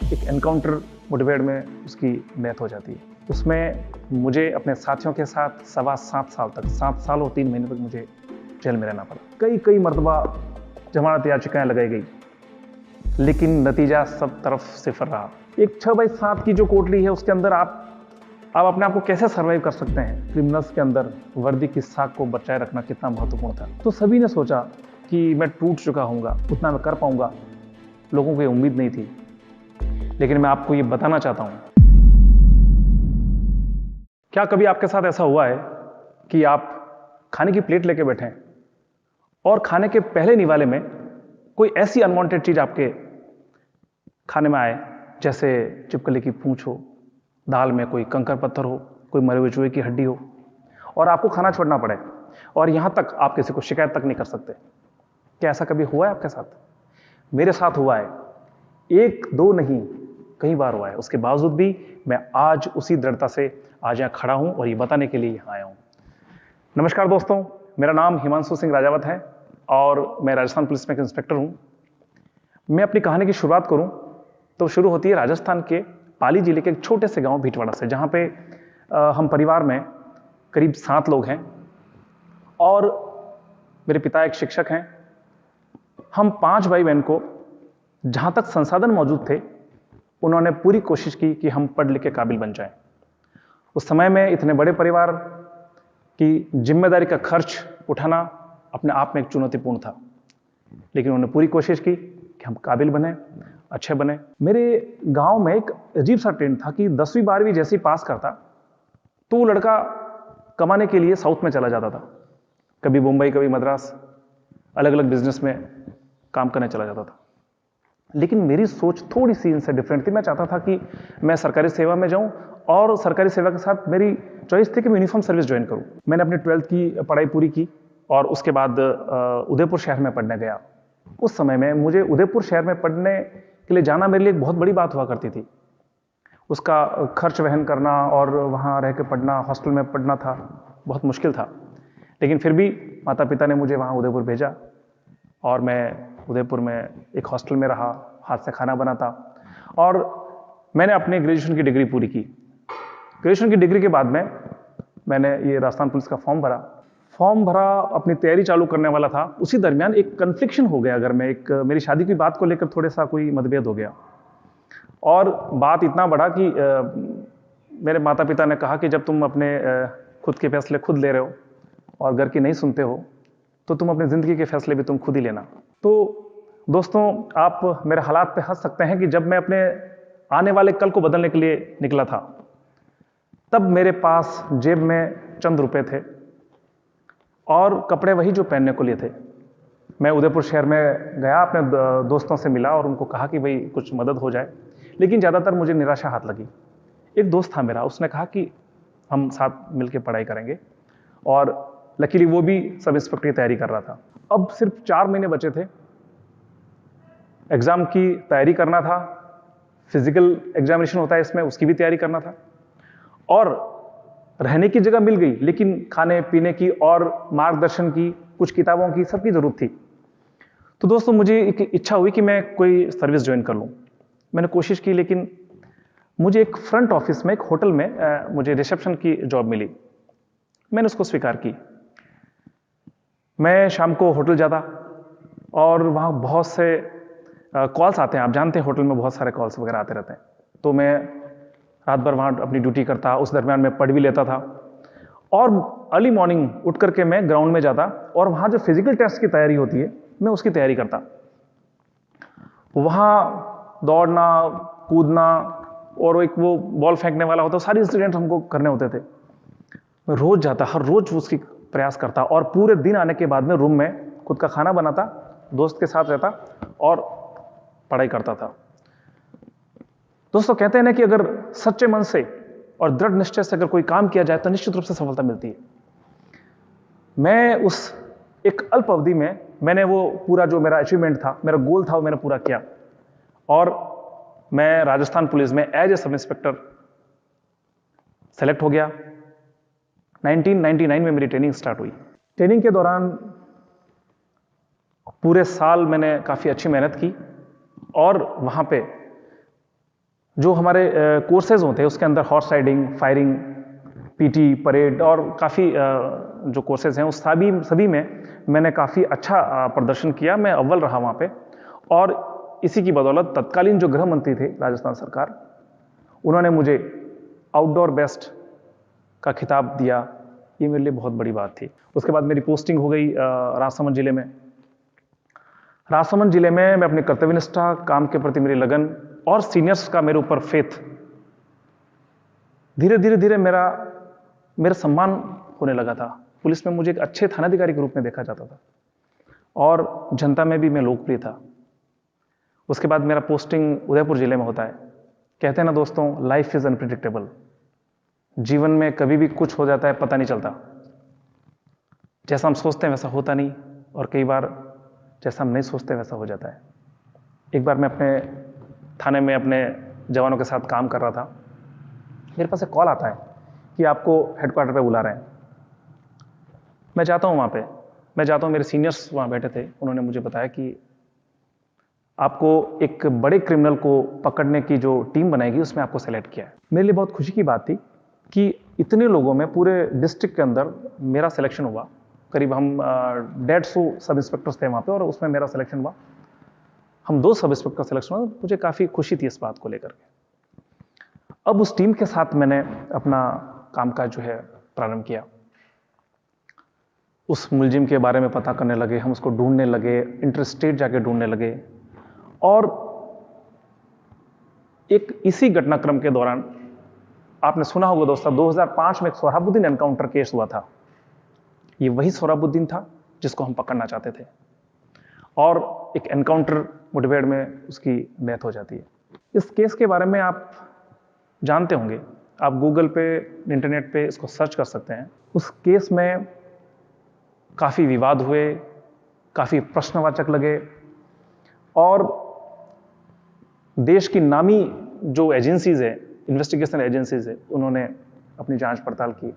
एक एनकाउंटर मुठभेड़ में उसकी डेथ हो जाती है। उसमें मुझे अपने साथियों के साथ 7.25 साल तक, 7 साल और 3 महीने तक मुझे जेल में रहना पड़ा। कई मरतबा जमानत याचिकाएं लगाई गई, लेकिन नतीजा सब तरफ सिफर रहा। एक 6/7 की जो कोटली है उसके अंदर आप अपने आप को कैसे सर्वाइव कर सकते हैं? क्रिमिनल्स के अंदर वर्दी की साख को बचाए रखना कितना महत्वपूर्ण था। तो सभी ने सोचा कि मैं टूट चुका हूँगा, उतना मैं कर पाऊंगा। लोगों को ये उम्मीद नहीं थी, लेकिन मैं आपको ये बताना चाहता हूँ। क्या कभी आपके साथ ऐसा हुआ है कि आप खाने की प्लेट लेके बैठे हैं और खाने के पहले निवाले में कोई ऐसी अनवांटेड चीज आपके खाने में आए, जैसे छिपकली की पूंछ हो, दाल में कोई कंकर पत्थर हो, कोई मरे हुए चूहे की हड्डी हो, और आपको खाना छोड़ना पड़े, और यहां तक आप किसी को शिकायत तक नहीं कर सकते? क्या ऐसा कभी हुआ है आपके साथ? मेरे साथ हुआ है। 1-2 नहीं, कई बार हुआ है। उसके बावजूद भी मैं आज उसी दृढ़ता से आज यहां खड़ा हूं और ये बताने के लिए यहां आया हूं। नमस्कार दोस्तों, मेरा नाम हिमांशु सिंह राजावत है और मैं राजस्थान पुलिस में एक इंस्पेक्टर हूं। मैं अपनी कहानी की शुरुआत करूं तो शुरू होती है राजस्थान के पाली जिले के एक छोटे से गांव भीटवाड़ा से, जहां पे हम परिवार में करीब 7 लोग हैं और मेरे पिता एक शिक्षक हैं। हम 5 भाई बहन को जहां तक संसाधन मौजूद थे, उन्होंने पूरी कोशिश की कि हम पढ़ लिख के काबिल बन जाएं। उस समय में इतने बड़े परिवार की जिम्मेदारी का खर्च उठाना अपने आप में एक चुनौतीपूर्ण था, लेकिन उन्होंने पूरी कोशिश की कि हम काबिल बने, अच्छे बने। मेरे गांव में एक अजीब सा ट्रेंड था कि 10वीं 12वीं जैसे ही पास करता तो वो लड़का कमाने के लिए साउथ में चला जाता था, कभी मुंबई, कभी मद्रास, अलग अलग बिजनेस में काम करने चला जाता था। लेकिन मेरी सोच थोड़ी सी इनसे डिफरेंट थी। मैं चाहता था कि मैं सरकारी सेवा में जाऊं और सरकारी सेवा के साथ मेरी चॉइस थी कि मैं यूनिफॉर्म सर्विस ज्वाइन करूं। मैंने अपनी 12th की पढ़ाई पूरी की और उसके बाद उदयपुर शहर में पढ़ने गया। उस समय में मुझे उदयपुर शहर में पढ़ने के लिए जाना मेरे लिए एक बहुत बड़ी बात हुआ करती थी। उसका खर्च वहन करना और वहाँ रह के पढ़ना, हॉस्टल में पढ़ना था, बहुत मुश्किल था। लेकिन फिर भी माता पिता ने मुझे वहाँ उदयपुर भेजा और मैं उदयपुर में एक हॉस्टल में रहा, हाथ से खाना बनाता, और मैंने अपनी ग्रेजुएशन की डिग्री पूरी की। ग्रेजुएशन की डिग्री के बाद में मैंने ये राजस्थान पुलिस का फॉर्म भरा, अपनी तैयारी चालू करने वाला था। उसी दरमियान एक कन्फ्लिक्शन हो गया घर में, एक मेरी शादी की बात को लेकर थोड़ा सा कोई मतभेद हो गया, और बात इतना बढ़ा कि मेरे माता पिता ने कहा कि जब तुम अपने खुद के फैसले खुद ले रहे हो और घर की नहीं सुनते हो, तो तुम अपनी जिंदगी के फैसले भी तुम खुद ही लेना। तो दोस्तों, आप मेरे हालात पे हंस सकते हैं कि जब मैं अपने आने वाले कल को बदलने के लिए निकला था, तब मेरे पास जेब में चंद रुपए थे और कपड़े वही जो पहनने को लिए थे। मैं उदयपुर शहर में गया, अपने दोस्तों से मिला और उनको कहा कि भाई कुछ मदद हो जाए, लेकिन ज़्यादातर मुझे निराशा हाथ लगी। एक दोस्त था मेरा, उसने कहा कि हम साथ मिलकर पढ़ाई करेंगे, और लकीली वो भी सब इंस्पेक्टर की तैयारी कर रहा था। अब सिर्फ 4 महीने बचे थे, एग्जाम की तैयारी करना था, फिजिकल एग्जामिनेशन होता है इसमें, उसकी भी तैयारी करना था, और रहने की जगह मिल गई, लेकिन खाने पीने की और मार्गदर्शन की, कुछ किताबों की, सबकी जरूरत थी। तो दोस्तों, मुझे एक इच्छा हुई कि मैं कोई सर्विस ज्वाइन कर लूं। मैंने कोशिश की, लेकिन मुझे एक फ्रंट ऑफिस में, एक होटल में मुझे रिसेप्शन की जॉब मिली। मैंने उसको स्वीकार की। मैं शाम को होटल जाता और वहाँ बहुत से कॉल्स आते हैं, आप जानते हैं होटल में बहुत सारे कॉल्स वगैरह आते रहते हैं। तो मैं रात भर वहाँ अपनी ड्यूटी करता, उस दरमियान मैं पढ़ भी लेता था, और अर्ली मॉर्निंग उठ करके मैं ग्राउंड में जाता और वहाँ जो फिजिकल टेस्ट की तैयारी होती है, मैं उसकी तैयारी करता। वहाँ दौड़ना, कूदना, और एक वो बॉल फेंकने वाला होता, सारे इंसिडेंट हमको करने होते थे। मैं रोज जाता, हर रोज उसकी प्रयास करता, और पूरे दिन आने के बाद में रूम में खुद का खाना बनाता, दोस्त के साथ रहता और पढ़ाई करता था। दोस्तों, कहते हैं ना कि अगर सच्चे मन से और दृढ़ निश्चय से अगर कोई काम किया जाए तो निश्चित रूप से सफलता मिलती है। मैं उस एक अल्प अवधि में मैंने वो पूरा जो मेरा अचीवमेंट था, मेरा गोल था, वो मैंने पूरा किया, और मैं राजस्थान पुलिस में as a sub inspector select हो गया। 1999 में मेरी ट्रेनिंग स्टार्ट हुई। ट्रेनिंग के दौरान पूरे साल मैंने काफ़ी अच्छी मेहनत की, और वहाँ पे जो हमारे कोर्सेज होते हैं उसके अंदर horse riding, firing, PT, parade और काफ़ी जो कोर्सेज हैं उस सभी में मैंने काफ़ी अच्छा प्रदर्शन किया। मैं अव्वल रहा वहाँ पे, और इसी की बदौलत तत्कालीन जो गृह मंत्री थे राजस्थान सरकार, उन्होंने मुझे आउटडोर बेस्ट का खिताब दिया। ये मेरे लिए बहुत बड़ी बात थी। उसके बाद मेरी पोस्टिंग हो गई राजसमंद जिले में। राजसमंद जिले में मैं अपनी कर्तव्यनिष्ठा, काम के प्रति मेरी लगन और सीनियर्स का मेरे ऊपर फेथ, धीरे धीरे धीरे मेरा सम्मान होने लगा था। पुलिस में मुझे एक अच्छे थानाधिकारी के रूप में देखा जाता था और जनता में भी मैं लोकप्रिय था। उसके बाद मेरा पोस्टिंग उदयपुर जिले में होता है। कहते हैं ना दोस्तों, लाइफ इज अनप्रिडिक्टेबल। जीवन में कभी भी कुछ हो जाता है, पता नहीं चलता। जैसा हम सोचते हैं वैसा होता नहीं, और कई बार जैसा हम नहीं सोचते वैसा हो जाता है। एक बार मैं अपने थाने में अपने जवानों के साथ काम कर रहा था। मेरे पास एक कॉल आता है कि आपको हेडक्वार्टर पे बुला रहे हैं। मैं जाता हूँ वहाँ पे। मैं जाता हूँ, मेरे सीनियर्स वहाँ बैठे थे। उन्होंने मुझे बताया कि आपको एक बड़े क्रिमिनल को पकड़ने की जो टीम बनाएगी उसमें आपको सेलेक्ट किया है। मेरे लिए बहुत खुशी की बात थी कि इतने लोगों में पूरे डिस्ट्रिक्ट के अंदर मेरा सिलेक्शन हुआ। करीब हम 150 सब इंस्पेक्टर्स थे वहाँ पे, और उसमें मेरा सिलेक्शन हुआ। हम 2 सब इंस्पेक्टर का सिलेक्शन हुआ। मुझे काफ़ी खुशी थी इस बात को लेकर के। अब उस टीम के साथ मैंने अपना कामकाज जो है प्रारंभ किया। उस मुलजिम के बारे में पता करने लगे, हम उसको ढूंढने लगे, इंटरस्टेट जाके ढूंढने लगे। और एक इसी घटनाक्रम के दौरान आपने सुना होगा दोस्तों, 2005 में एक सोहराबुद्दीन एनकाउंटर केस हुआ था। ये वही सोहराबुद्दीन था जिसको हम पकड़ना चाहते थे, और एक एनकाउंटर मुठभेड़ में उसकी डेथ हो जाती है। इस केस के बारे में आप जानते होंगे, आप गूगल पे, इंटरनेट पे इसको सर्च कर सकते हैं। उस केस में काफ़ी विवाद हुए, काफ़ी प्रश्नवाचक लगे, और देश की नामी जो एजेंसीज है, इन्वेस्टिगेशन एजेंसीज है, उन्होंने अपनी जांच पड़ताल की।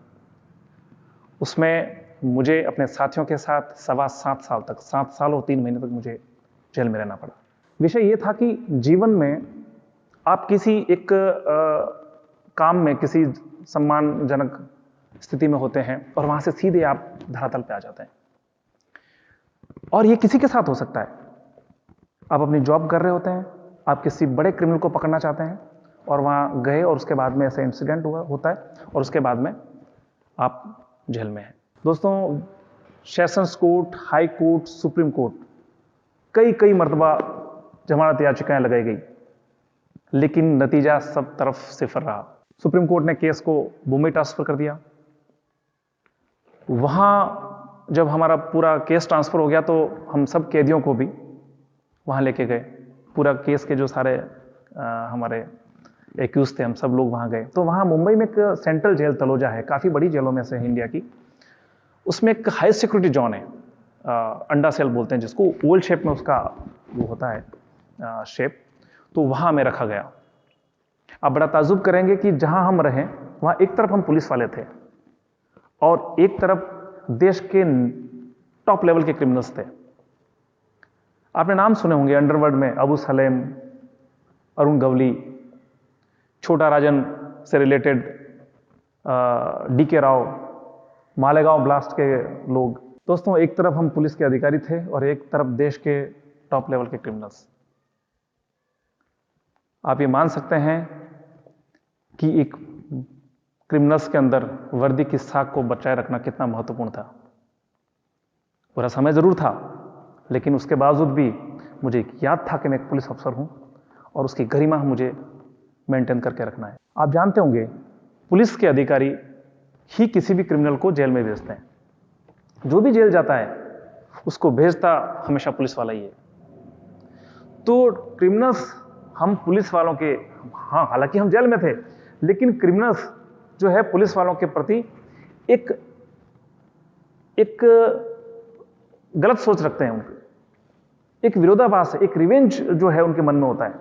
उसमें मुझे अपने साथियों के साथ 7.25 साल तक, 7 साल और 3 महीने तक मुझे जेल में रहना पड़ा। विषय यह था कि जीवन में आप किसी एक काम में, किसी सम्मानजनक स्थिति में होते हैं, और वहां से सीधे आप धरातल पे आ जाते हैं। और ये किसी के साथ हो सकता है। आप अपनी जॉब कर रहे होते हैं, आप किसी बड़े क्रिमिनल को पकड़ना चाहते हैं, और वहां गए, और उसके बाद में ऐसा इंसिडेंट होता है, और उसके बाद में आप जेल में हैं। दोस्तों, sessions court, high court, supreme court, कई मर्तबा जमानत याचिकाएं लगाई गई, लेकिन नतीजा सब तरफ सिफर रहा। सुप्रीम कोर्ट ने केस को मुंबई ट्रांसफर कर दिया। वहां जब हमारा पूरा केस ट्रांसफर हो गया, तो हम सब कैदियों को भी वहां लेके गए। पूरा केस के जो सारे हमारे एक्यूज थे, हम सब लोग वहां गए। तो वहां मुंबई में एक सेंट्रल जेल तलोजा है, काफी बड़ी जेलों में से है इंडिया की। उसमें एक हाई सिक्योरिटी जोन है, अंडा सेल बोलते हैं जिसको, ओवल शेप में उसका वो होता है शेप। तो वहां में रखा गया। आप बड़ा ताजुब करेंगे कि जहां हम रहे वहां एक तरफ हम पुलिस वाले थे, और एक तरफ देश के टॉप लेवल के क्रिमिनल्स थे। आपने नाम सुने होंगे अंडरवर्ल्ड में, अबू सलेम, अरुण गवली, छोटा राजन से related DK Rao, Malegaon blast के लोग। दोस्तों, एक तरफ हम पुलिस के अधिकारी थे, और एक तरफ देश के टॉप लेवल के क्रिमिनल्स। आप ये मान सकते हैं कि एक क्रिमिनल्स के अंदर वर्दी की साख को बचाए रखना कितना महत्वपूर्ण था। पूरा समय जरूर था, लेकिन उसके बावजूद भी मुझे याद था कि मैं एक पुलिस अफसर हूं, और उसकी गरिमा मुझे मेंटेन करके रखना है। आप जानते होंगे, पुलिस के अधिकारी ही किसी भी क्रिमिनल को जेल में भेजते हैं। जो भी जेल जाता है उसको भेजता हमेशा पुलिस वाला ही है। तो क्रिमिनल्स, हम पुलिस वालों के, हाँ हालांकि हम जेल में थे, लेकिन क्रिमिनल्स जो है पुलिस वालों के प्रति एक गलत सोच रखते हैं। उनके एक विरोधाभास है, एक रिवेंज जो है उनके मन में होता है।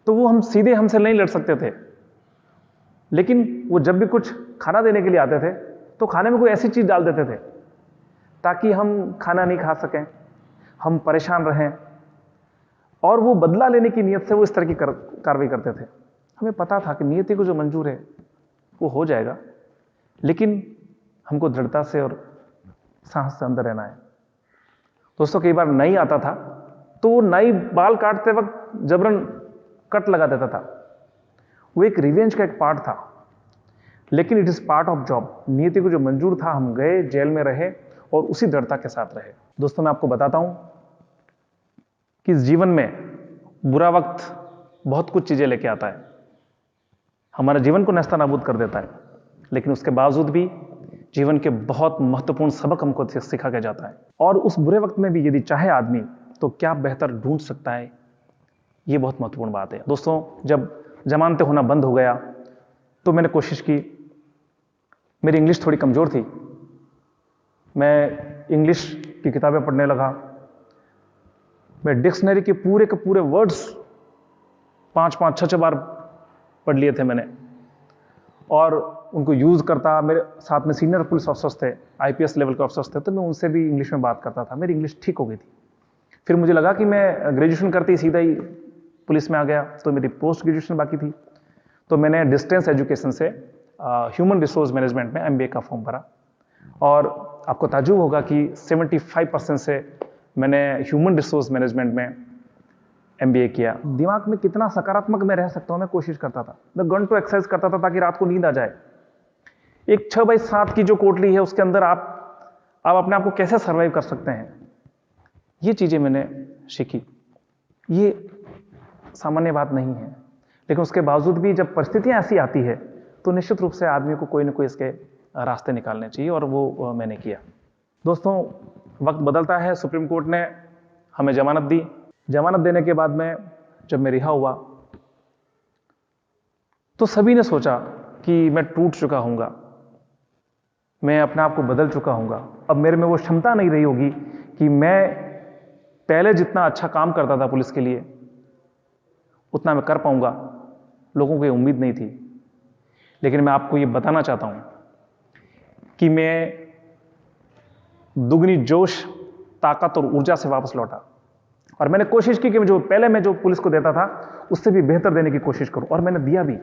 तो वो हम सीधे हमसे नहीं लड़ सकते थे, लेकिन वो जब भी कुछ खाना देने के लिए आते थे, तो खाने में कोई ऐसी चीज डाल देते थे ताकि हम खाना नहीं खा सकें, हम परेशान रहें। और वो बदला लेने की नीयत से वो इस तरह की कार्रवाई करते थे। हमें पता था कि नियति को जो मंजूर है वो हो जाएगा, लेकिन हमको दृढ़ता से और साहस से अंदर रहना है। दोस्तों, कई बार नाई आता था तो वो नाई बाल काटते वक्त जबरन कट लगा देता था। वो एक रिवेंज का एक पार्ट था, लेकिन it is part of job. नियति को जो मंजूर था, हम गए, जेल में रहे और उसी दृढ़ता के साथ रहे। दोस्तों, मैं आपको बताता हूं कि इस जीवन में बुरा वक्त बहुत कुछ चीजें लेके आता है, हमारे जीवन को नेस्तनाबूद कर देता है, लेकिन उसके बावजूद भी जीवन के बहुत महत्वपूर्ण सबक हमको सिखा के जाता है। और उस बुरे वक्त में भी यदि चाहे आदमी तो क्या बेहतर ढूंढ सकता है, ये बहुत महत्वपूर्ण बात है। दोस्तों, जब जमानतें होना बंद हो गया तो मैंने कोशिश की। मेरी इंग्लिश थोड़ी कमजोर थी, मैं इंग्लिश की किताबें पढ़ने लगा। मैं डिक्शनरी के पूरे वर्ड्स 5-5, 6-6 बार पढ़ लिए थे मैंने, और उनको यूज करता। मेरे साथ में सीनियर पुलिस ऑफिसर्स थे, आईपीएस लेवल के ऑफिसर्स थे, तो मैं उनसे भी इंग्लिश में बात करता था। मेरी इंग्लिश ठीक हो गई थी। फिर मुझे लगा कि मैं ग्रेजुएशन करते ही सीधा ही पुलिस में आ गया, तो मेरी पोस्ट ग्रेजुएशन बाकी थी। तो मैंने डिस्टेंस एजुकेशन से ह्यूमन रिसोर्स मैनेजमेंट में एमबीए का फॉर्म भरा, और आपको ताज्जुब होगा कि 75% से मैंने ह्यूमन रिसोर्स मैनेजमेंट में एमबीए किया। दिमाग में कितना सकारात्मक मैं रह सकता हूं, मैं कोशिश करता था। मैं घंटों एक्सरसाइज करता था ताकि रात को नींद आ जाए। एक 6x7 की जो कोठरी है उसके अंदर आप अपने आप को कैसे सर्वाइव कर सकते हैं, ये चीजें मैंने सीखी। ये सामान्य बात नहीं है, लेकिन उसके बावजूद भी जब परिस्थितियां ऐसी आती है तो निश्चित रूप से आदमी को कोई ना कोई इसके रास्ते निकालने चाहिए, और वो मैंने किया। दोस्तों, वक्त बदलता है। सुप्रीम कोर्ट ने हमें जमानत दी। जमानत देने के बाद में जब मैं रिहा हुआ तो सभी ने सोचा कि मैं टूट चुका हूंगा, मैं अपने आप को बदल चुका हूंगा, अब मेरे में वो क्षमता नहीं रही होगी कि मैं पहले जितना अच्छा काम करता था पुलिस के लिए उतना मैं कर पाऊंगा। लोगों को ये उम्मीद नहीं थी, लेकिन मैं आपको ये बताना चाहता हूं कि मैं दुगनी जोश, ताकत और ऊर्जा से वापस लौटा, और मैंने कोशिश की कि मैं जो पुलिस को देता था उससे भी बेहतर देने की कोशिश करूं, और मैंने दिया भी।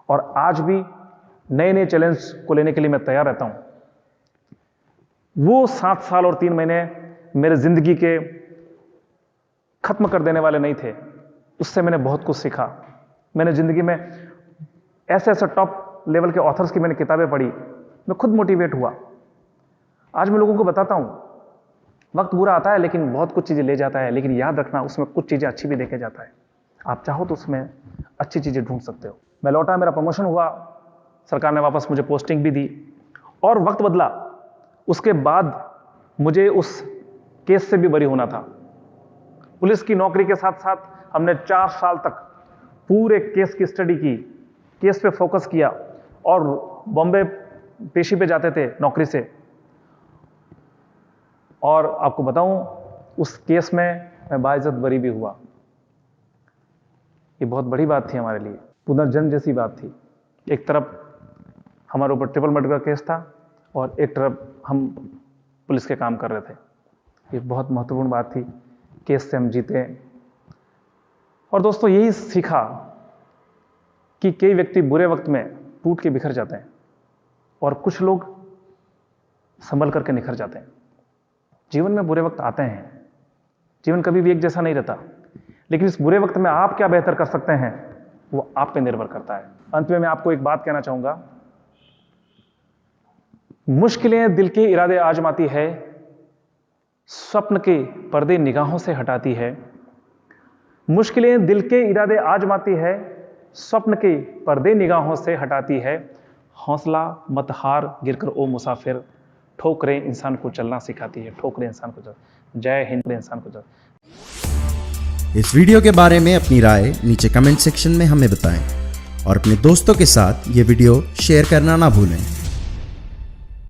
और आज भी नए नए चैलेंज को लेने के लिए मैं तैयार रहता हूं। वो 7 साल और 3 महीने मेरे जिंदगी के खत्म कर देने वाले नहीं थे, उससे मैंने बहुत कुछ सीखा। मैंने जिंदगी में ऐसे टॉप लेवल के ऑथर्स की मैंने किताबें पढ़ी, मैं खुद मोटिवेट हुआ। आज मैं लोगों को बताता हूं, वक्त बुरा आता है लेकिन बहुत कुछ चीजें ले जाता है, लेकिन याद रखना उसमें कुछ चीजें अच्छी भी देके जाता है। आप चाहो तो उसमें अच्छी चीजें ढूंढ सकते हो। मैं लौटा, मेरा प्रमोशन हुआ, सरकार ने वापस मुझे पोस्टिंग भी दी, और वक्त बदला। उसके बाद मुझे उस केस से भी बरी होना था। पुलिस की नौकरी के साथ साथ हमने 4 साल तक पूरे केस की स्टडी की, केस पे फोकस किया, और बॉम्बे पेशी पे जाते थे नौकरी से। और आपको बताऊं, उस केस में मैं बाइज्जत बरी भी हुआ। ये बहुत बड़ी बात थी हमारे लिए, पुनर्जन्म जैसी बात थी। एक तरफ हमारे ऊपर ट्रिपल मर्डर का केस था, और एक तरफ हम पुलिस के काम कर रहे थे। ये बहुत महत्वपूर्ण बात थी। केस से हम जीते। और दोस्तों, यही सीखा कि कई व्यक्ति बुरे वक्त में टूट के बिखर जाते हैं, और कुछ लोग संभल करके निखर जाते हैं। जीवन में बुरे वक्त आते हैं, जीवन कभी भी एक जैसा नहीं रहता, लेकिन इस बुरे वक्त में आप क्या बेहतर कर सकते हैं वो आप पे निर्भर करता है। अंत में मैं आपको एक बात कहना चाहूंगा, मुश्किलें दिल के इरादे आजमाती है, स्वप्न के पर्दे निगाहों से हटाती है। मुश्किलें दिल के इरादे आजमाती है, स्वप्न के पर्दे निगाहों से हटाती है। हौसला मत हार, गिरकर ओ मुसाफिर, ठोकरें इंसान को चलना सिखाती है, ठोकरें इंसान को चलना। जय हिंद। इंसान को चलना। इस वीडियो के बारे में अपनी राय नीचे कमेंट सेक्शन में हमें बताएं, और अपने दोस्तों के साथ ये वीडियो शेयर करना ना भूलें।